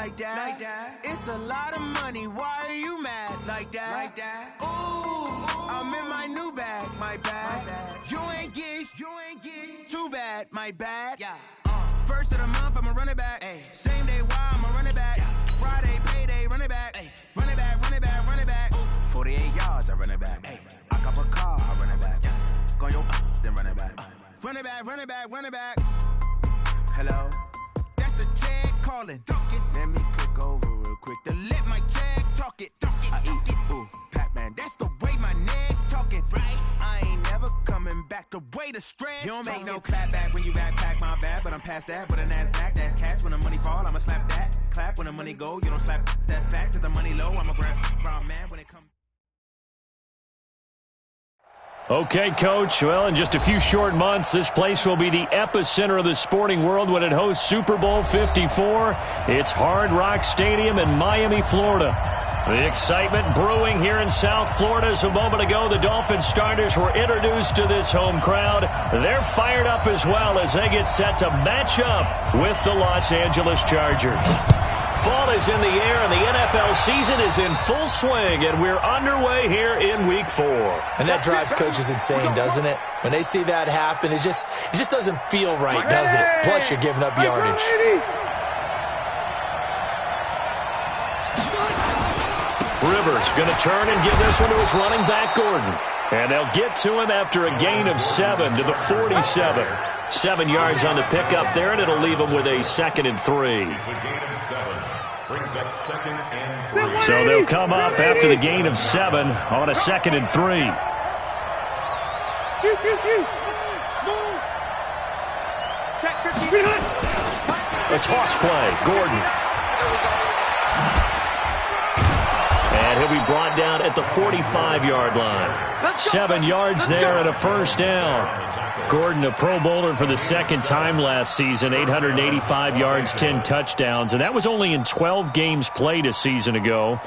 like that. It's a lot of money, why are you mad like that? Ooh, I'm in my new bag, my bad. You ain't get too bad, my bad. First of the month, I'ma run it back. Same day, why I'ma run it back. Friday, payday, run it back. Run it back, run it back, run it back. 48 yards, I run it back. I cop a car, I run it back. Go your then run it back. Run it back, run it back, run it back. Hello? That's the jag calling. Let me click over real quick to let my jag talk it. I eat it, ooh, Pac-Man. That's the way my neck talking, right? I ain't never coming back the way the stress. You don't make no clap back when you backpack, my bad, but I'm past that. But a NASDAQ, that's cash. When the money fall, I'ma slap that. Clap when the money go, you don't slap. That's facts. If the money low, I'ma grab brown man when it comes. Okay, Coach. Well, in just a few short months, this place will be the epicenter of the sporting world when it hosts Super Bowl 54. It's Hard Rock Stadium in Miami, Florida. The excitement brewing here in South Florida. As a moment ago, the Dolphins starters were introduced to this home crowd. They're fired up as well as they get set to match up with the Los Angeles Chargers. Fall is in the air, and the NFL season is in full swing, and we're underway here in Week 4. And that drives coaches insane, doesn't it? When they see that happen, it just doesn't feel right, does it? Plus, you're giving up yardage. Rivers going to turn and give this one to his running back, Gordon. And they'll get to him after a gain of 7 to the 47. 7 yards on the pickup there, and it'll leave him with a 2nd and 3. So they'll come up after the gain of 7 on a 2nd and 3. A toss play, Gordon. And he'll be brought down at the 45-yard line. 7 yards there and a first down. Gordon, a Pro Bowler for the second time last season, 885 yards, 10 touchdowns, and that was only in 12 games played a season ago.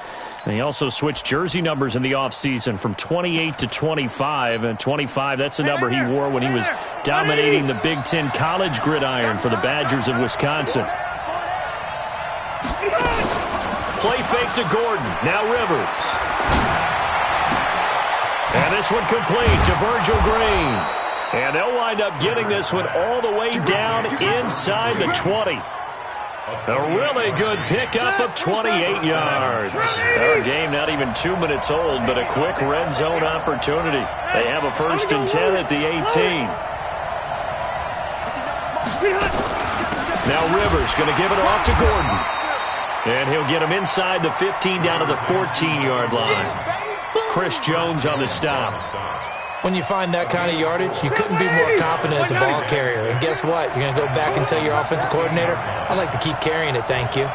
And he also switched jersey numbers in the offseason from 28 to 25, and 25, that's the number he wore when he was dominating the Big Ten college gridiron for the Badgers of Wisconsin. Play fake to Gordon. Now Rivers. And this one complete to Virgil Green. And they'll wind up getting this one all the way down inside the 20. A really good pickup of 28 yards. Our game not even 2 minutes old, but a quick red zone opportunity. They have a 1st and 10 at the 18. Now Rivers going to give it off to Gordon. And he'll get him inside the 15 down to the 14-yard line. Chris Jones on the stop. When you find that kind of yardage, you couldn't be more confident as a ball carrier. And guess what? You're going to go back and tell your offensive coordinator, I'd like to keep carrying it, thank you.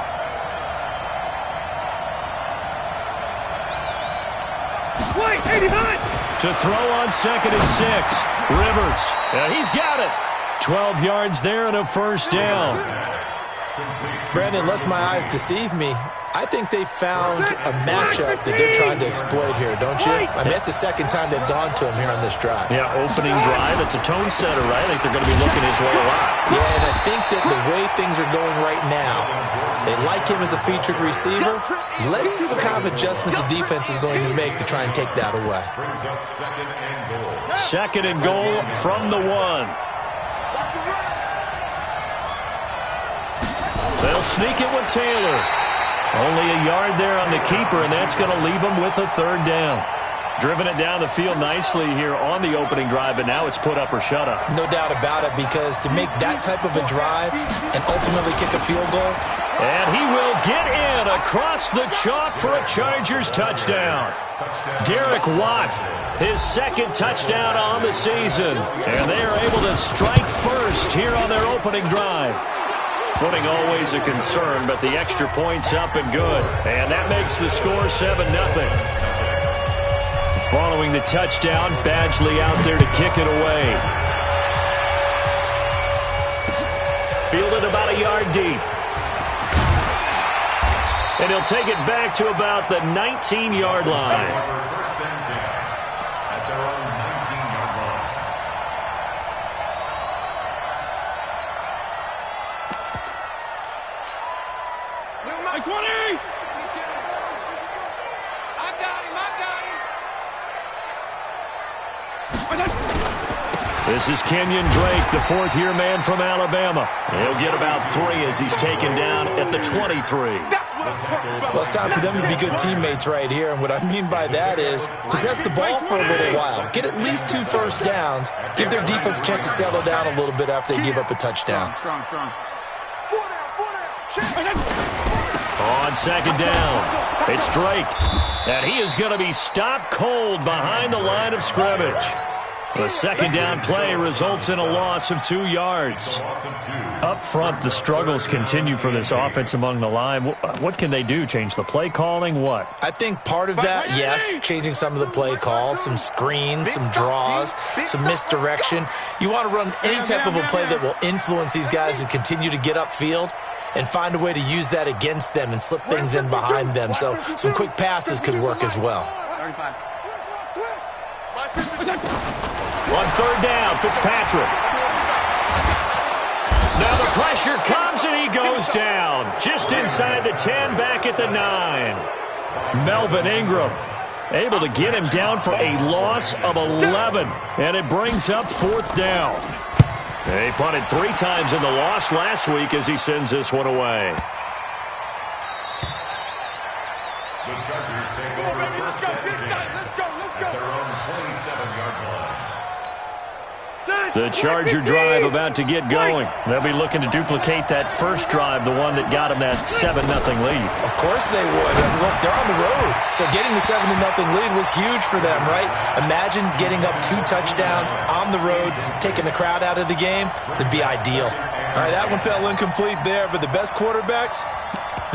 To throw on 2nd and 6. Rivers. He's got it. 12 yards there and a first down. Brandon, lest my eyes deceive me, I think they found a matchup that they're trying to exploit here, don't you? I mean, it's the second time they've gone to him here on this drive. Yeah, opening drive. It's a tone setter, right? I think they're going to be looking his way a lot. Yeah, and I think that the way things are going right now, they like him as a featured receiver. Let's see what kind of adjustments the defense is going to make to try and take that away. 2nd and goal from the 1. They'll sneak it with Taylor. Only a yard there on the keeper, and that's going to leave him with a 3rd down. Driven it down the field nicely here on the opening drive, but now it's put up or shut up. No doubt about it, because to make that type of a drive and ultimately kick a field goal. And he will get in across the chalk for a Chargers touchdown. Derek Watt, his 2nd touchdown on the season. And they are able to strike first here on their opening drive. Footing always a concern, but the extra point's up and good. And that makes the score 7-0. Following the touchdown, Badgley out there to kick it away. Fielded about a yard deep. And he'll take it back to about the 19-yard line. 20! This is Kenyon Drake, the fourth-year man from Alabama. He'll get about 3 as he's taken down at the 23. Well, it's time for them to be good teammates right here. And what I mean by that is possess the ball for a little while. Get at least 2 first downs. Give their defense a chance to settle down a little bit after they give up a touchdown. On second down, it's Drake. And he is going to be stopped cold behind the line of scrimmage. The second down play results in a loss of 2 yards. Up front, the struggles continue for this offense among the line. What can they do? Change the play calling? What? I think part of that, yes, changing some of the play calls, some screens, some draws, some misdirection. You want to run any type of a play that will influence these guys and continue to get upfield and find a way to use that against them and slip things in behind them. So some quick passes could work as well. On third down, Fitzpatrick. Now the pressure comes and he goes down. Just inside the 10, back at the 9. Melvin Ingram able to get him down for a loss of 11. And it brings up fourth down. He punted 3 times in the loss last week as he sends this one away. The Chargers take over first down at their own 27-yard line. The Charger drive about to get going. They'll be looking to duplicate that first drive, the one that got them that 7-0 lead. Of course they would. And look, they're on the road. So getting the 7-0 lead was huge for them, right? Imagine getting up 2 touchdowns on the road, taking the crowd out of the game. It'd be ideal. All right, that one fell incomplete there, but the best quarterbacks,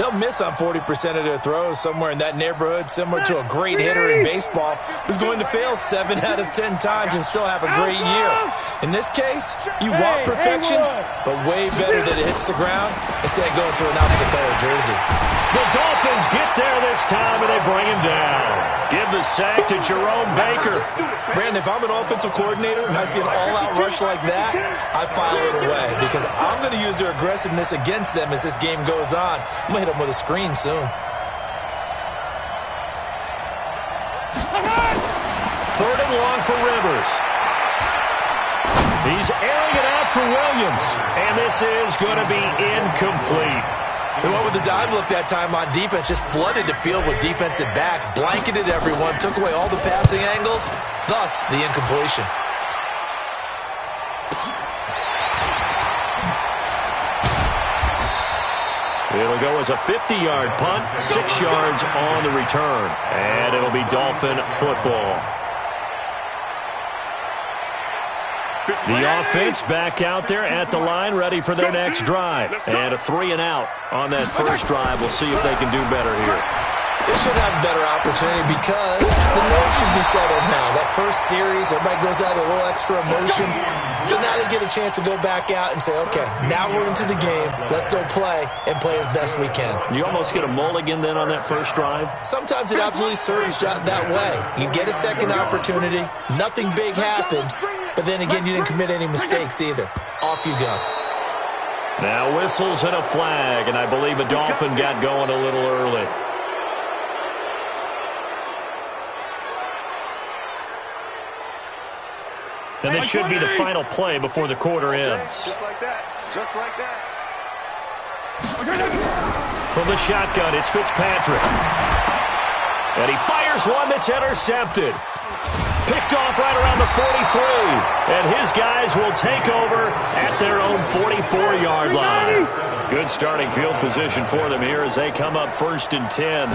they'll miss on 40% of their throws, somewhere in that neighborhood, similar to a great hitter in baseball who's going to fail 7 out of 10 times and still have a great year. In this case, you want perfection, but way better that it hits the ground instead of going to an opposite color jersey. The Dolphins get there this time, and they bring him down. Give the sack to Jerome Baker. Brandon, if I'm an offensive coordinator and I see an all-out rush like that, I file it away because I'm going to use their aggressiveness against them as this game goes on. I'm going to hit them with a screen soon. Third and long for Rivers. He's airing it out for Williams, and this is going to be incomplete. They went with the dive look that time on defense, just flooded the field with defensive backs, blanketed everyone, took away all the passing angles, thus the incompletion. It'll go as a 50-yard punt, 6 yards on the return, and it'll be Dolphin football. The offense back out there at the line, ready for their next drive. And a 3 and out on that first drive. We'll see if they can do better here. They should have a better opportunity because the nerves should be settled now. That first series, everybody goes out with a little extra emotion. So now they get a chance to go back out and say, okay, now we're into the game. Let's go play and play as best we can. You almost get a mulligan then on that first drive? Sometimes it absolutely serves that way. You get a second opportunity. Nothing big happened. But then again, you didn't commit any mistakes either. Off you go. Now whistles and a flag, and I believe a Dolphin got going a little early. And this should be the final play before the quarter ends. Just like that. Just like that. From the shotgun, it's Fitzpatrick. And he fires one that's intercepted. Picked off right around the 43. And his guys will take over at their own 44-yard line. Good starting field position for them here as they come up 1st and 10.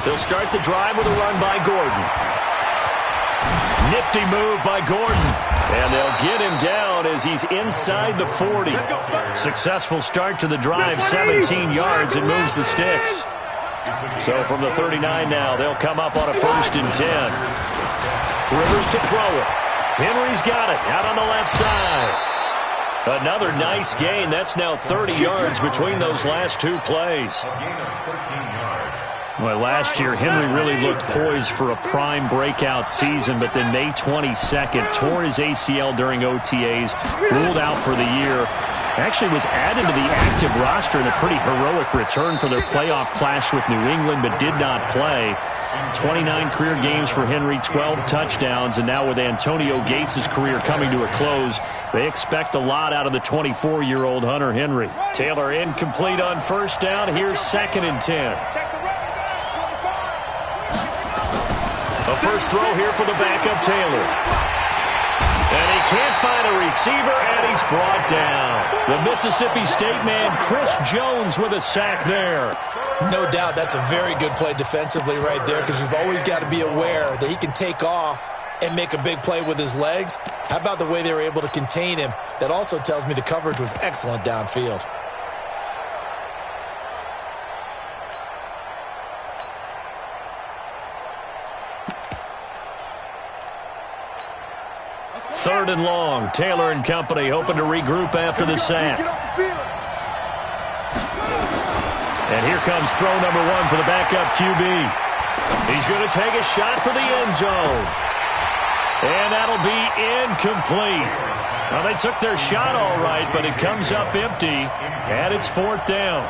They'll start the drive with a run by Gordon. Nifty move by Gordon. And they'll get him down as he's inside the 40. Successful start to the drive, 17 yards, and moves the sticks. So from the 39 now, they'll come up on a 1st and 10. Rivers to throw it. Henry's got it out on the left side. Another nice gain. That's now 30 yards between those last 2 plays. A gain of 13 yards. Well, last year, Henry really looked poised for a prime breakout season, but then May 22nd, tore his ACL during OTAs, ruled out for the year. Actually was added to the active roster in a pretty heroic return for their playoff clash with New England, but did not play. 29 career games for Henry, 12 touchdowns, and now with Antonio Gates' career coming to a close, they expect a lot out of the 24-year-old Hunter Henry. Taylor incomplete on first down. Here's 2nd and 10. A first throw here for the backup Taylor. And he can't find a receiver, and he's brought down. The Mississippi State man, Chris Jones, with a sack there. No doubt that's a very good play defensively right there, because you've always got to be aware that he can take off and make a big play with his legs. How about the way they were able to contain him? That also tells me the coverage was excellent downfield. Third and long. Taylor and company hoping to regroup after the sack. And here comes throw number 1 for the backup QB. He's going to take a shot for the end zone. And that'll be incomplete. Well, they took their shot all right, but it comes up empty, and it's 4th down.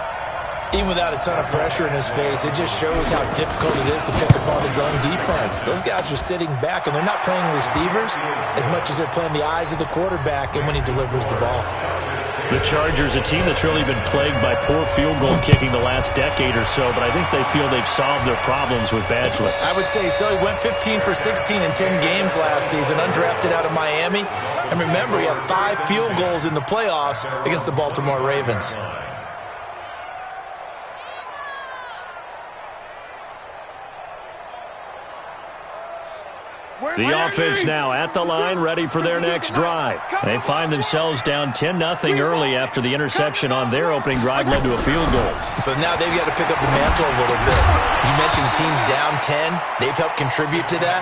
Even without a ton of pressure in his face, it just shows how difficult it is to pick upon his own defense. Those guys are sitting back, and they're not playing receivers as much as they're playing the eyes of the quarterback and when he delivers the ball. The Chargers, a team that's really been plagued by poor field goal kicking the last decade or so, but I think they feel they've solved their problems with Badgley. I would say so. He went 15 for 16 in 10 games last season, undrafted out of Miami. And remember, he had 5 field goals in the playoffs against the Baltimore Ravens. The offense now at the line, ready for their next drive. They find themselves down 10-0 early after the interception on their opening drive led to a field goal. So now they've got to pick up the mantle a little bit. You mentioned the team's down 10. They've helped contribute to that.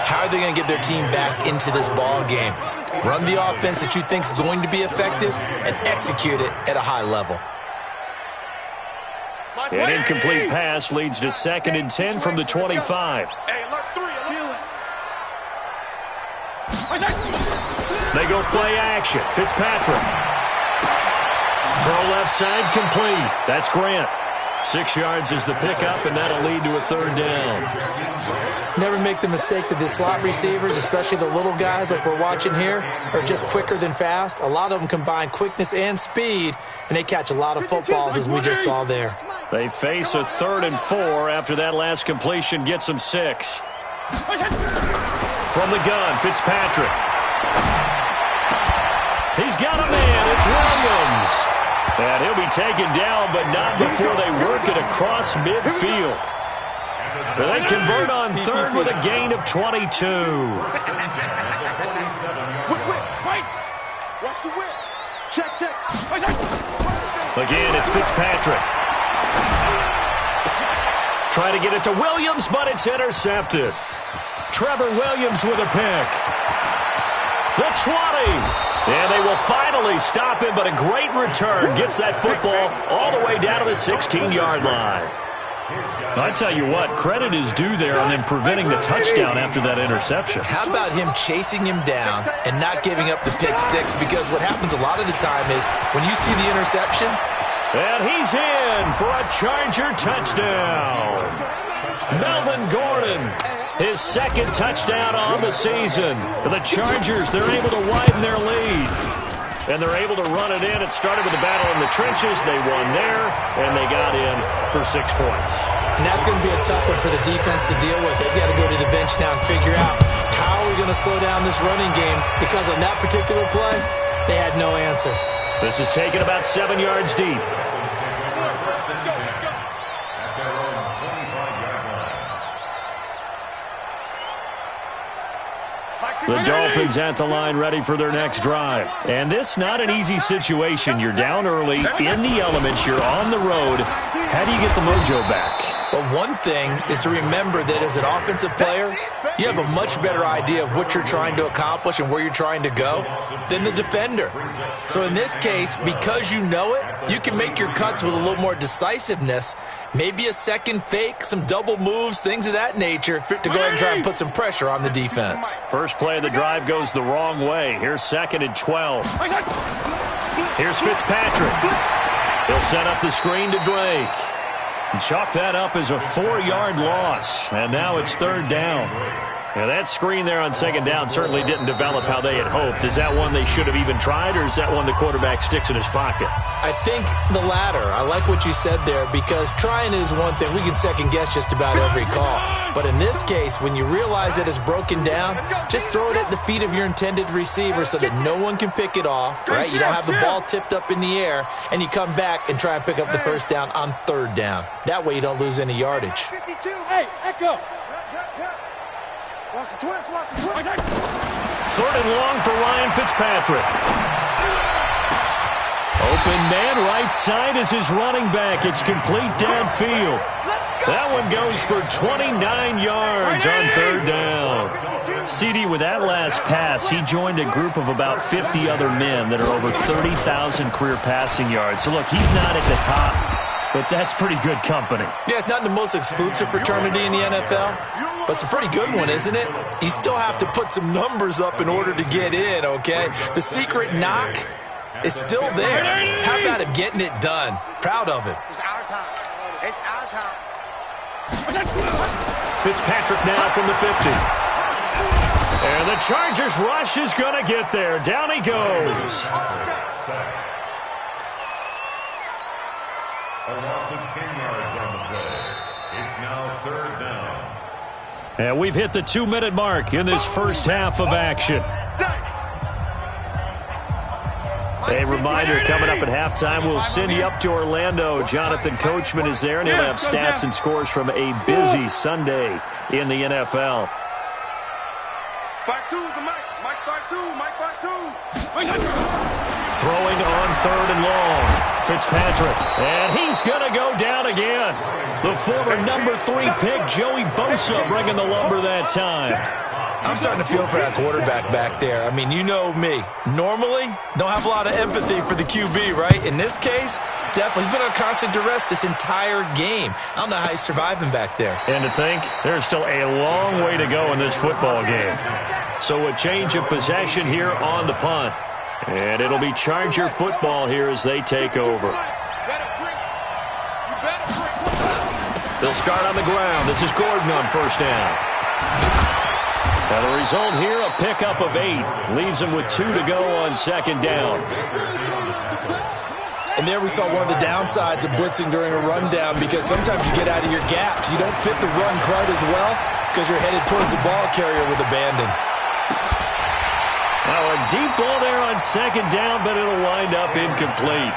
How are they going to get their team back into this ball game? Run the offense that you think is going to be effective and execute it at a high level. An incomplete pass leads to 2nd and 10 from the 25. They go play action. Fitzpatrick. Throw left side complete. That's Grant. 6 yards is the pickup, and that'll lead to a 3rd down. Never make the mistake that the slot receivers, especially the little guys like we're watching here, are just quicker than fast. A lot of them combine quickness and speed, and they catch a lot of footballs, as we just saw there. They face a 3rd and 4 after that last completion gets them 6. From the gun, Fitzpatrick. He's got a man. It's Williams. And he'll be taken down, but not before they work it across midfield. They convert on 3rd with a gain of 22. Watch the whip. Check. Again, it's Fitzpatrick. Try to get it to Williams, but it's intercepted. Trevor Williams with a pick. The 20. And they will finally stop him, but a great return. Gets that football all the way down to the 16-yard line. I tell you what, credit is due there on them preventing the touchdown after that interception. How about him chasing him down and not giving up the pick 6? Because what happens a lot of the time is when you see the interception. And he's in for a Charger touchdown. Melvin Gordon. His 2nd touchdown on the season. For the Chargers, they're able to widen their lead. And they're able to run it in. It started with a battle in the trenches. They won there, and they got in for 6 points. And that's going to be a tough one for the defense to deal with. They've got to go to the bench now and figure out how are we going to slow down this running game, because on that particular play, they had no answer. This is taken about 7 yards deep. The Dolphins at the line ready for their next drive. And this not an easy situation. You're down early, in the elements, you're on the road. How do you get the mojo back? Well, one thing is to remember that as an offensive player, you have a much better idea of what you're trying to accomplish and where you're trying to go than the defender. So in this case, because you know it, you can make your cuts with a little more decisiveness, maybe a second fake, some double moves, things of that nature, to go ahead and try and put some pressure on the defense. First play of the drive goes the wrong way. Here's 2nd and 12. Here's Fitzpatrick. He'll set up the screen to Drake. Chalk that up as a 4-yard loss, and now it's third down. Now, that screen there on second down certainly didn't develop how they had hoped. Is that one they should have even tried, or is that one the quarterback sticks in his pocket? I think the latter. I like what you said there, because trying is one thing. We can second-guess just about every call. But in this case, when you realize that it's broken down, just throw it at the feet of your intended receiver so that no one can pick it off, right? You don't have the ball tipped up in the air, and you come back and try and pick up the first down on third down. That way you don't lose any yardage. 52. Hey, Echo. Third and long for Ryan Fitzpatrick. Open man right side is his running back. It's complete downfield. That one goes for 29 yards on third down. CD, with that last pass, he joined a group of about 50 other men that are over 30,000 career passing yards. So, look, he's not at the top, but that's pretty good company. Yeah, it's not the most exclusive fraternity in the NFL, but it's a pretty good one, isn't it? You still have to put some numbers up in order to get in, okay? The secret knock is still there. How about him getting it done? Proud of him. It's our time. It's our time. Fitzpatrick now from the 50. And the Chargers rush is going to get there. Down he goes. A loss of 10 yards on the play. It's now third down. And we've hit the 2-minute mark in this first half of action. A reminder, coming up at halftime, we'll send you up to Orlando. Jonathan Coachman is there, and he'll have stats and scores from a busy Sunday in the NFL. Back two, the Mike. Mike back two. Mike back two. Throwing on third and long. Fitzpatrick. And he's going to go down again. The former number 3 pick, Joey Bosa, bringing the lumber that time. I'm starting to feel for that quarterback back there. I mean, you know me. Normally, don't have a lot of empathy for the QB, right? In this case, definitely. He's been under constant duress this entire game. I don't know how he's surviving back there. And to think, there's still a long way to go in this football game. So a change of possession here on the punt. And it'll be Charger football here as they take over. They'll start on the ground. This is Gordon on first down. And the result here, a pickup of 8. Leaves him with 2 to go on second down. And there we saw one of the downsides of blitzing during a rundown, because sometimes you get out of your gaps. You don't fit the run quite as well because you're headed towards the ball carrier with abandon. Now a deep ball there on second down, but it'll wind up incomplete.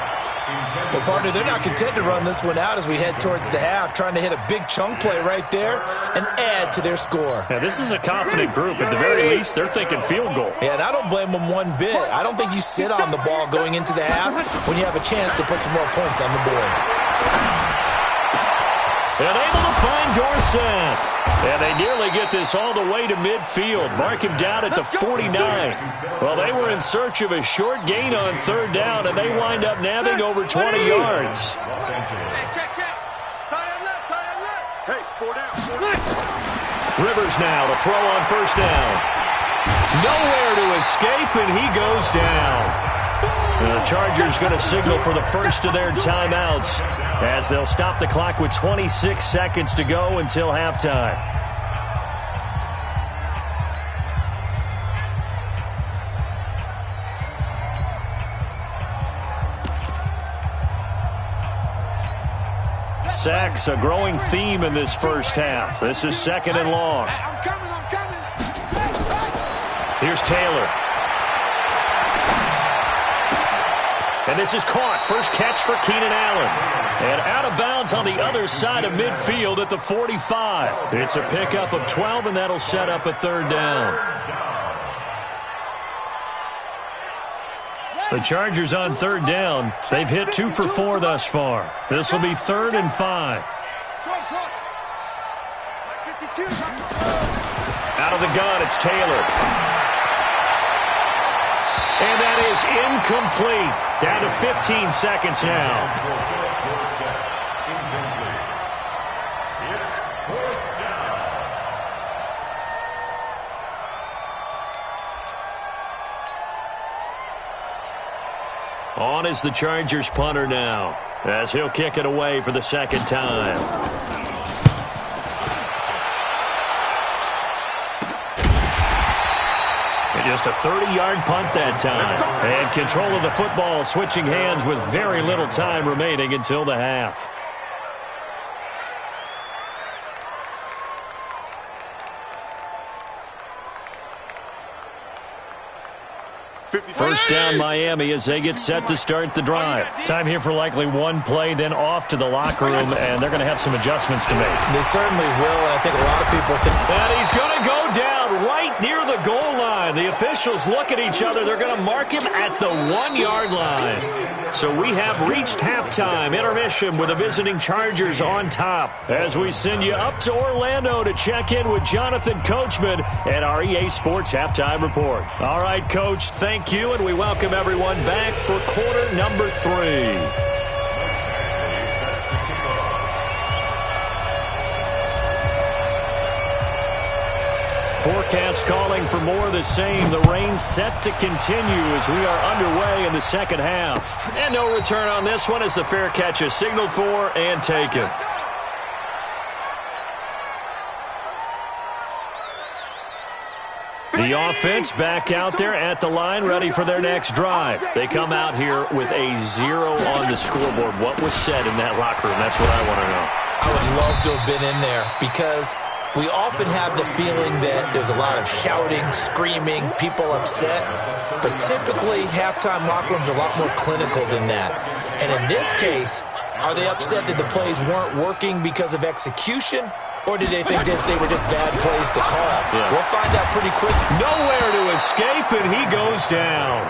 Well, partner, they're not content to run this one out as we head towards the half, trying to hit a big chunk play right there and add to their score. Now, this is a confident group. At the very least, they're thinking field goal. Yeah, and I don't blame them one bit. I don't think you sit on the ball going into the half when you have a chance to put some more points on the board. And able to find Dorsett. And they nearly get this all the way to midfield. Mark him down at the 49. Well, they were in search of a short gain on third down, and they wind up nabbing over 20 yards. Hey, 4 down. Rivers now to throw on first down. Nowhere to escape, and he goes down. And the Chargers going to signal for the first of their timeouts as they'll stop the clock with 26 seconds to go until halftime. Sacks, a growing theme in this first half. This is second and long. I'm coming. Here's Taylor. And this is caught. First catch for Keenan Allen. And out of bounds on the other side of midfield at the 45. It's a pickup of 12, and that'll set up a third down. The Chargers on third down. They've hit 2 for 4 thus far. This will be 3rd and 5. Out of the gun, it's Taylor. And that is incomplete. Down to 15 seconds now. On is the Chargers punter now, as he'll kick it away for the second time. Just a 30-yard punt that time. And control of the football, switching hands with very little time remaining until the half. First down Miami as they get set to start the drive. Time here for likely one play, then off to the locker room, and they're going to have some adjustments to make. They certainly will, and I think a lot of people think... And he's going to go down right near the goal line. The officials look at each other. They're going to mark him at the 1-yard line. So we have reached halftime intermission with the visiting Chargers on top as we send you up to Orlando to check in with Jonathan Coachman at our EA Sports Halftime Report. All right, Coach, thank you, and we welcome everyone back for quarter number 3. Forecast calling for more of the same. The rain set to continue as we are underway in the second half. And no return on this one as the fair catch is signaled for and taken. The offense back out there at the line, ready for their next drive. They come out here with a 0 on the scoreboard. What was said in that locker room? That's what I want to know. I would love to have been in there because we often have the feeling that there's a lot of shouting, screaming, people upset. But typically, halftime locker rooms are a lot more clinical than that. And in this case, are they upset that the plays weren't working because of execution? Or did they think they were just bad plays to call? Yeah. We'll find out pretty quick. Nowhere to escape, and he goes down.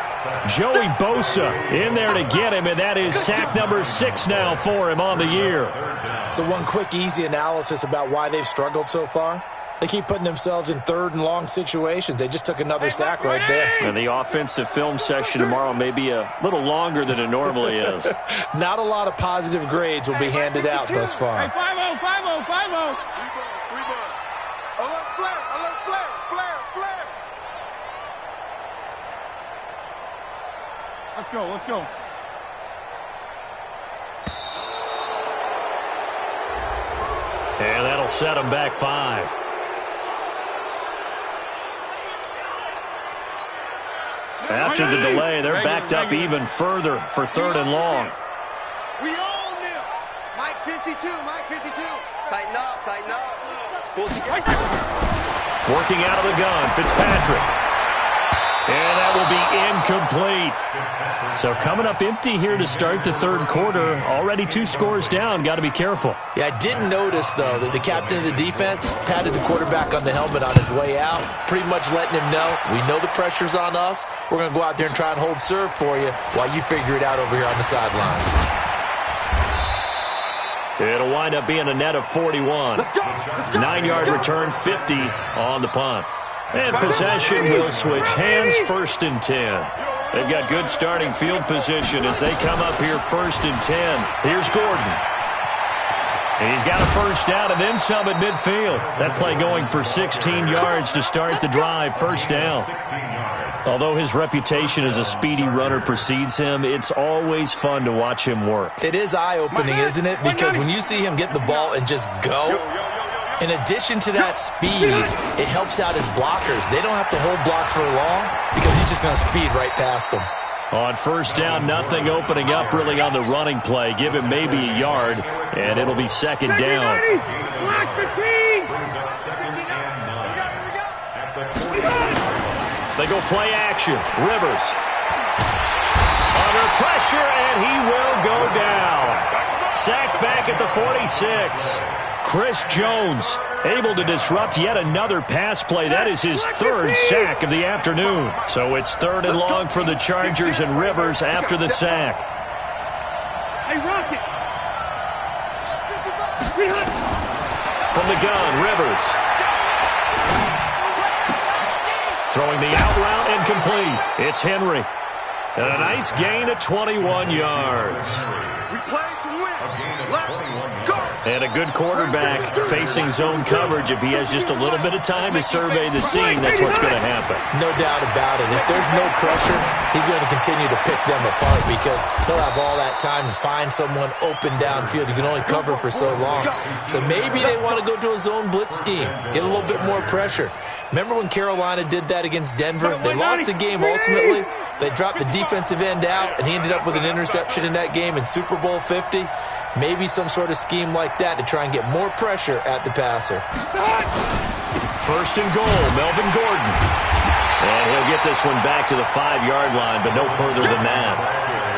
Joey Bosa in there to get him, and that is sack number 6 now for him on the year. So one quick, easy analysis about why they've struggled so far. They keep putting themselves in third and long situations. They just took another sack right there. And the offensive film session tomorrow may be a little longer than it normally is. Not a lot of positive grades will be handed out thus far. Hey, 5-0, 5-0, 5-0. Alert flare, alert flare, flare, flare. Let's go, let's go. And that'll set them back 5. After the delay, they're backed up even further for 3rd and long. We own them. Mike 52, Mike 52. Tighten up, tighten up. Pull together. Working out of the gun, Fitzpatrick. And that will be incomplete. So coming up empty here to start the third quarter. Already 2 scores down. Got to be careful. Yeah, I did notice, though, that the captain of the defense patted the quarterback on the helmet on his way out, pretty much letting him know, we know the pressure's on us. We're going to go out there and try and hold serve for you while you figure it out over here on the sidelines. It'll wind up being a net of 41. 9-yard return, 50 on the punt. And possession will switch hands, 1st and 10. They've got good starting field position as they come up here 1st and 10. Here's Gordon. And he's got a first down and then some at midfield. That play going for 16 yards to start the drive, 1st down. Although his reputation as a speedy runner precedes him, it's always fun to watch him work. It is eye-opening, isn't it? Because when you see him get the ball and just go, in addition to that speed, it helps out his blockers. They don't have to hold blocks for long because he's just going to speed right past them. On 1st down, nothing opening up really on the running play. Give him maybe a yard, and it'll be 2nd down. Block 15. They go play action. Rivers. Under pressure, and he will go down. Sacked back at the 46. Chris Jones able to disrupt yet another pass play. That is his 3rd sack of the afternoon. So it's 3rd and long for the Chargers and Rivers after the sack. Hey, Rocket. From the gun, Rivers. Throwing the out route incomplete. It's Henry. And a nice gain of 21 yards. We play to win. Let's go. And a good quarterback facing zone coverage. If he has just a little bit of time to survey the scene, that's what's going to happen. No doubt about it. If there's no pressure, he's going to continue to pick them apart because he'll have all that time to find someone open downfield. You can only cover for so long. So maybe they want to go to a zone blitz scheme, get a little bit more pressure. Remember when Carolina did that against Denver? They lost the game ultimately. They dropped the defensive end out, and he ended up with an interception in that game in Super Bowl 50. Maybe some sort of scheme like that to try and get more pressure at the passer. First and goal, Melvin Gordon. And he'll get this one back to the 5-yard line, but no further than that.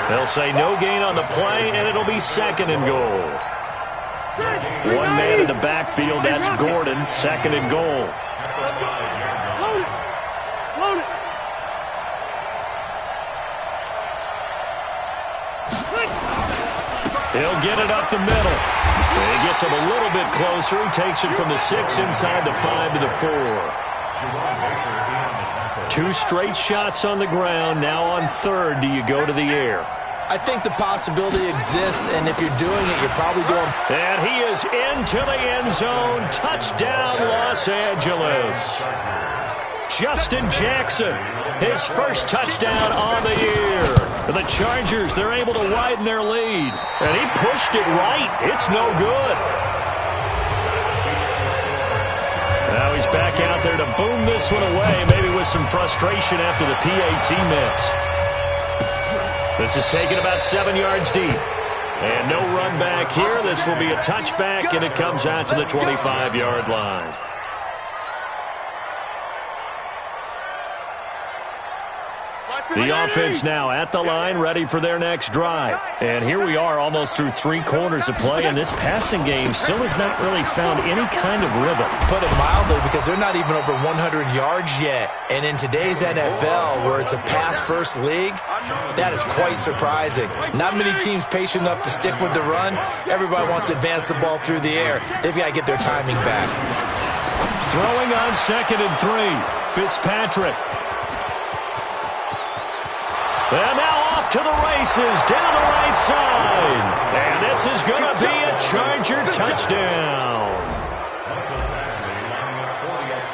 They'll say no gain on the play, and it'll be second and goal. One man in the backfield, that's Gordon, second and goal. He'll get it up the middle. And he gets him a little bit closer. He takes it from the 6 inside the 5 to the 4. 2 straight shots on the ground. Now on third, do you go to the air? I think the possibility exists, and if you're doing it, you're probably going. And he is into the end zone. Touchdown, Los Angeles. Justin Jackson, his first touchdown on the year. The Chargers, they're able to widen their lead. And he pushed it right. It's no good. Now he's back out there to boom this one away, maybe with some frustration after the PAT miss. This is taken about 7 yards deep. And no run back here. This will be a touchback, and it comes out to the 25-yard line. The offense now at the line, ready for their next drive. And here we are almost through 3 quarters of play, and this passing game still has not really found any kind of rhythm. Put it mildly, because they're not even over 100 yards yet. And in today's NFL, where it's a pass-first league, that is quite surprising. Not many teams patient enough to stick with the run. Everybody wants to advance the ball through the air. They've got to get their timing back. Throwing on 2nd and 3, Fitzpatrick. And now off to the races, down the right side. And this is going to be a Charger touchdown.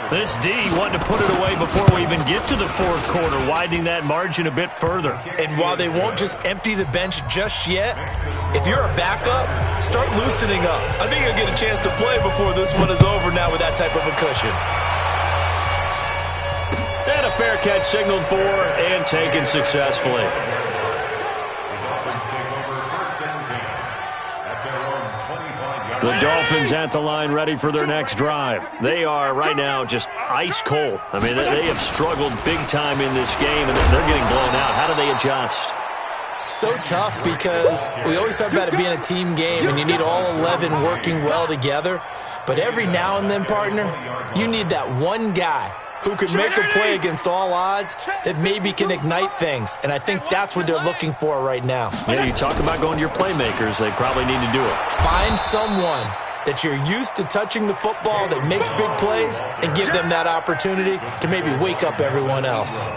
This D wanted to put it away before we even get to the 4th quarter, widening that margin a bit further. And while they won't just empty the bench just yet, if you're a backup, start loosening up. I think you'll get a chance to play before this one is over now with that type of a cushion. And a fair catch signaled for and taken successfully. The Dolphins at the line, ready for their next drive. They are right now just ice cold. I mean, they have struggled big time in this game, and they're getting blown out. How do they adjust? So tough, because we always talk about it being a team game, and you need all 11 working well together. But every now and then, partner, you need that one guy who can make a play against all odds that maybe can ignite things. And I think that's what they're looking for right now. Yeah, you talk about going to your playmakers. They probably need to do it. Find someone that you're used to touching the football that makes big plays and give them that opportunity to maybe wake up everyone else.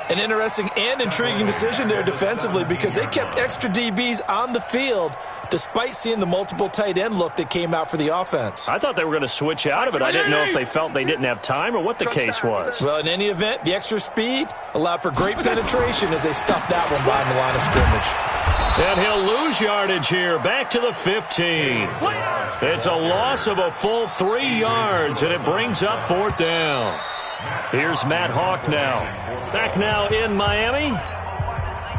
An interesting and intriguing decision there defensively, because they kept extra DBs on the field despite seeing the multiple tight end look that came out for the offense. I thought they were going to switch out of it. I didn't know if they felt they didn't have time or what the case was. Well, in any event, the extra speed allowed for great penetration as they stuffed that one behind the line of scrimmage. And he'll lose yardage here, back to the 15. It's a loss of a full 3 yards, and it brings up 4th down. Here's Matt Hawk now. Back now in Miami.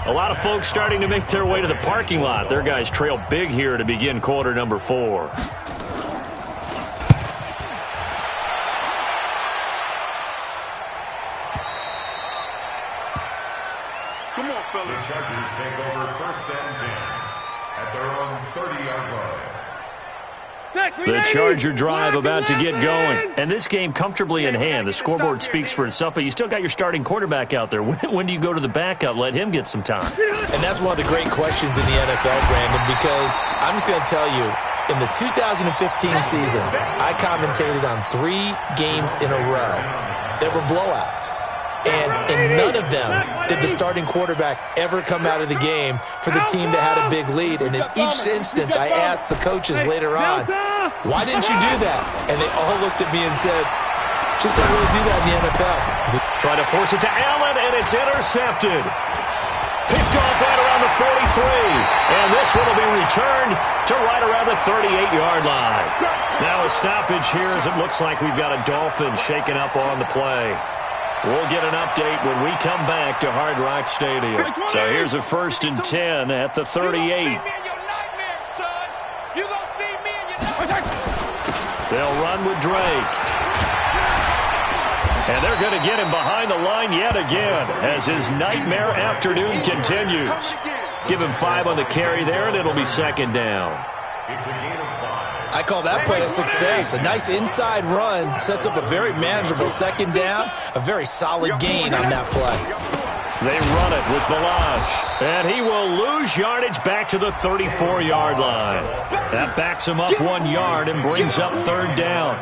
A lot of folks starting to make their way to the parking lot. Their guys trail big here to begin quarter number 4. Come on, fellas. The Chargers take over 1st and 10 at their own 30-yard line. The Charger drive about to get going. And this game comfortably in hand. The scoreboard speaks for itself, but you still got your starting quarterback out there. When do you go to the backup? Let him get some time. And that's one of the great questions in the NFL, Brandon, because I'm just going to tell you, in the 2015 season, I commentated on 3 games in a row that were blowouts. And in none of them did the starting quarterback ever come out of the game for the team that had a big lead. And in each instance, I asked the coaches later on, why didn't you do that? And they all looked at me and said, just don't really do that in the NFL. Trying to force it to Allen, and it's intercepted. Picked off right around the 43. And this one will be returned to right around the 38-yard line. Now a stoppage here as it looks like we've got a Dolphin shaken up on the play. We'll get an update when we come back to Hard Rock Stadium. So here's a 1st and 10 at the 38. They'll run with Drake. And they're going to get him behind the line yet again as his nightmare afternoon continues. Give him 5 on the carry there, and it'll be 2nd down. It's a gain of 5. I call that play a success. A nice inside run sets up a very manageable 2nd down. A very solid gain on that play. They run it with Balaj. And he will lose yardage back to the 34-yard line. That backs him up 1 yard and brings up 3rd down.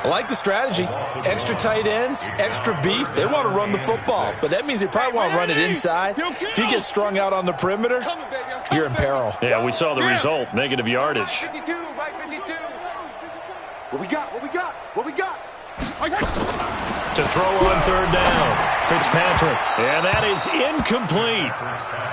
I like the strategy. Extra tight ends, extra beef. They want to run the football, but that means they probably want to run it inside. If you get strung out on the perimeter, you're in peril. Yeah, we saw the result. Negative yardage. 52, right 52. What we got? What we got? What we got? To throw on 3rd down. Fitzpatrick. And that is incomplete.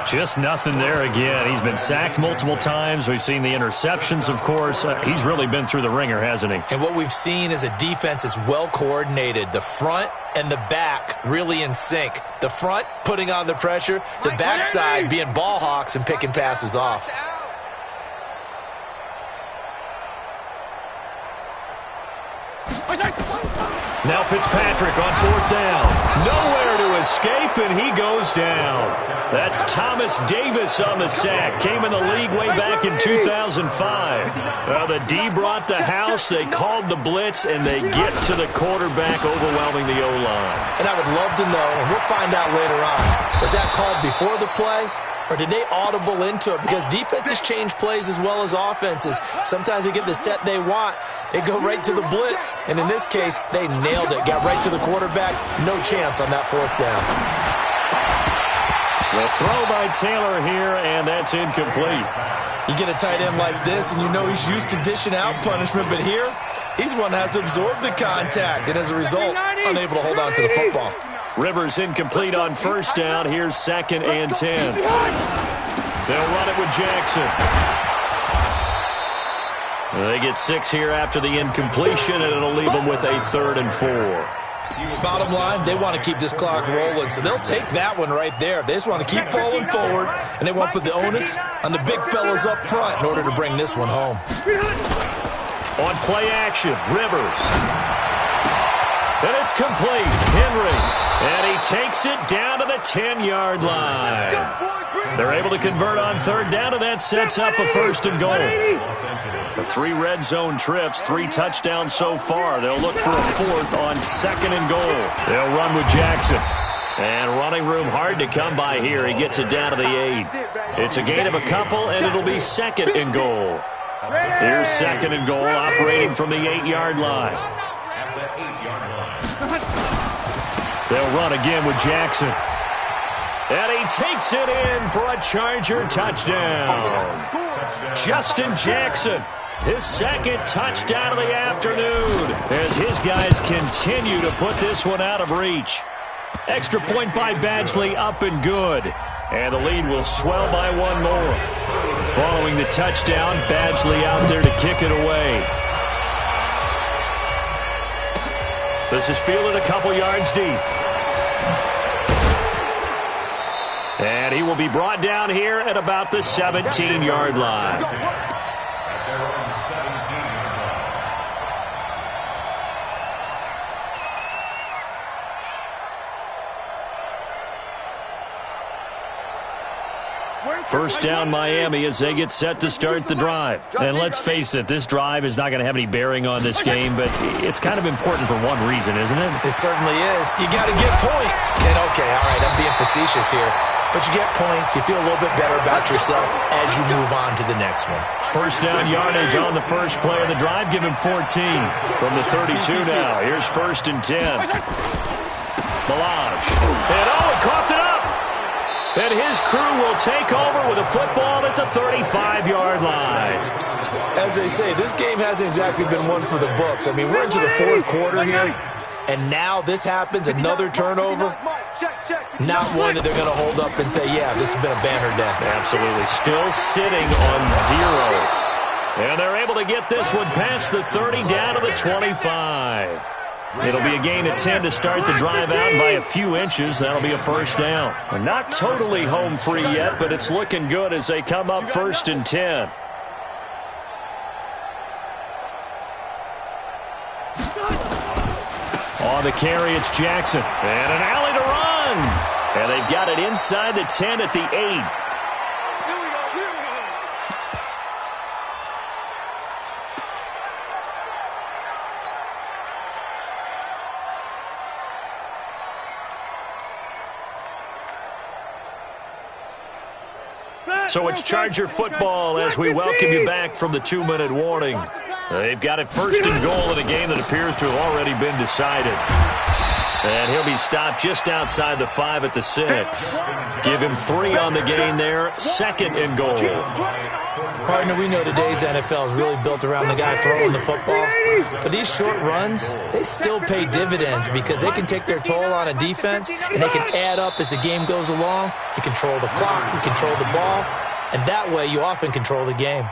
Just nothing there again. He's been sacked multiple times. We've seen the interceptions, of course. He's really been through the ringer, hasn't he? And what we've seen is a defense that's well coordinated. The front and the back really in sync. The front putting on the pressure. The backside being ball hawks and picking passes off. Now Fitzpatrick on 4th down. Nowhere to escape, and he goes down. That's Thomas Davis on the sack. Came in the league way back in 2005. The D brought the house. They called the blitz, and they get to the quarterback, overwhelming the O-line. And I would love to know, and we'll find out later on, was that called before the play? Or did they audible into it? Because defenses change plays as well as offenses. Sometimes they get the set they want. They go right to the blitz. And in this case, they nailed it. Got right to the quarterback. No chance on that 4th down. The throw by Taylor here, and that's incomplete. You get a tight end like this, and you know he's used to dishing out punishment. But here, he's one that has to absorb the contact. And as a result, unable to hold on to the football. Rivers incomplete on 1st down. Here's 2nd and 10. They'll run it with Jackson. They get 6 here after the incompletion, and it'll leave them with a 3rd and 4. Bottom line, they want to keep this clock rolling, so they'll take that one right there. They just want to keep falling forward, and they want to put the onus on the big fellas up front in order to bring this one home. On play action, Rivers. And it's complete. Henry. And he takes it down to the 10-yard line. They're able to convert on 3rd down, and that sets up a 1st and goal. The 3 red zone trips, 3 touchdowns so far. They'll look for a 4th on 2nd and goal. They'll run with Jackson. And running room hard to come by here. He gets it down to the 8. It's a gain of a couple, and it'll be 2nd and goal. Here's 2nd and goal, operating from the 8-yard line. They'll run again with Jackson. And he takes it in for a Charger touchdown. Justin Jackson, his 2nd touchdown of the afternoon, as his guys continue to put this one out of reach. Extra point by Badgley, up and good. And the lead will swell by 1 more. Following the touchdown, Badgley out there to kick it away. This is fielded a couple yards deep. And he will be brought down here at about the 17-yard line. At their own 17-yard line. First down Miami as they get set to start the drive. And let's face it, this drive is not going to have any bearing on this game, but it's kind of important for one reason, isn't it? It certainly is. You got to get points. And okay, all right, I'm being facetious here. But you get points, you feel a little bit better about yourself as you move on to the next one. First down yardage on the first play of the drive. Give him 14 from the 32 now. Here's 1st and 10. Milage. And Owen coughed it up. And his crew will take over with a football at the 35-yard line. As they say, this game hasn't exactly been one for the books. I mean, we're into the fourth quarter here, and now this happens, another turnover. Not one that they're going to hold up and say, yeah, this has been a banner day. Absolutely. Still sitting on 0. And they're able to get this one past the 30 down to the 25. It'll be a gain of 10 to start the drive out by a few inches. That'll be a first down. They're not totally home free yet, but it's looking good as they come up 1st and 10. On the carry, it's Jackson. And an alley to run. And they've got it inside the 10 at the 8. So it's Charger football as we welcome you back from the 2-minute warning. They've got it 1st and goal in a game that appears to have already been decided. And he'll be stopped just outside the 5 at the 6. Give him 3 on the gain there. 2nd and goal. Partner, we know today's NFL is really built around the guy throwing the football. But these short runs, they still pay dividends because they can take their toll on a defense, and they can add up as the game goes along. You control the clock, you control the ball, and that way you often control the game.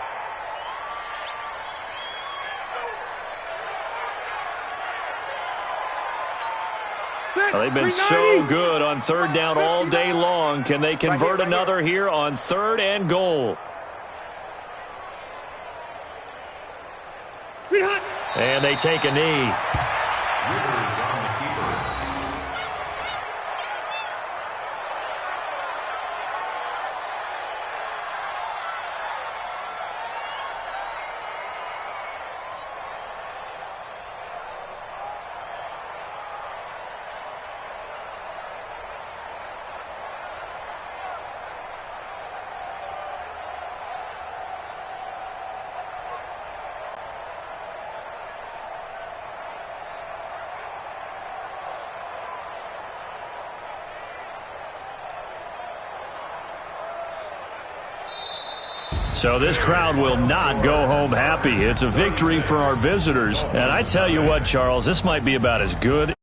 Well, they've been so good on 3rd down all day long. Can they convert another here on 3rd and goal? And they take a knee. So this crowd will not go home happy. It's a victory for our visitors. And I tell you what, Charles, this might be about as good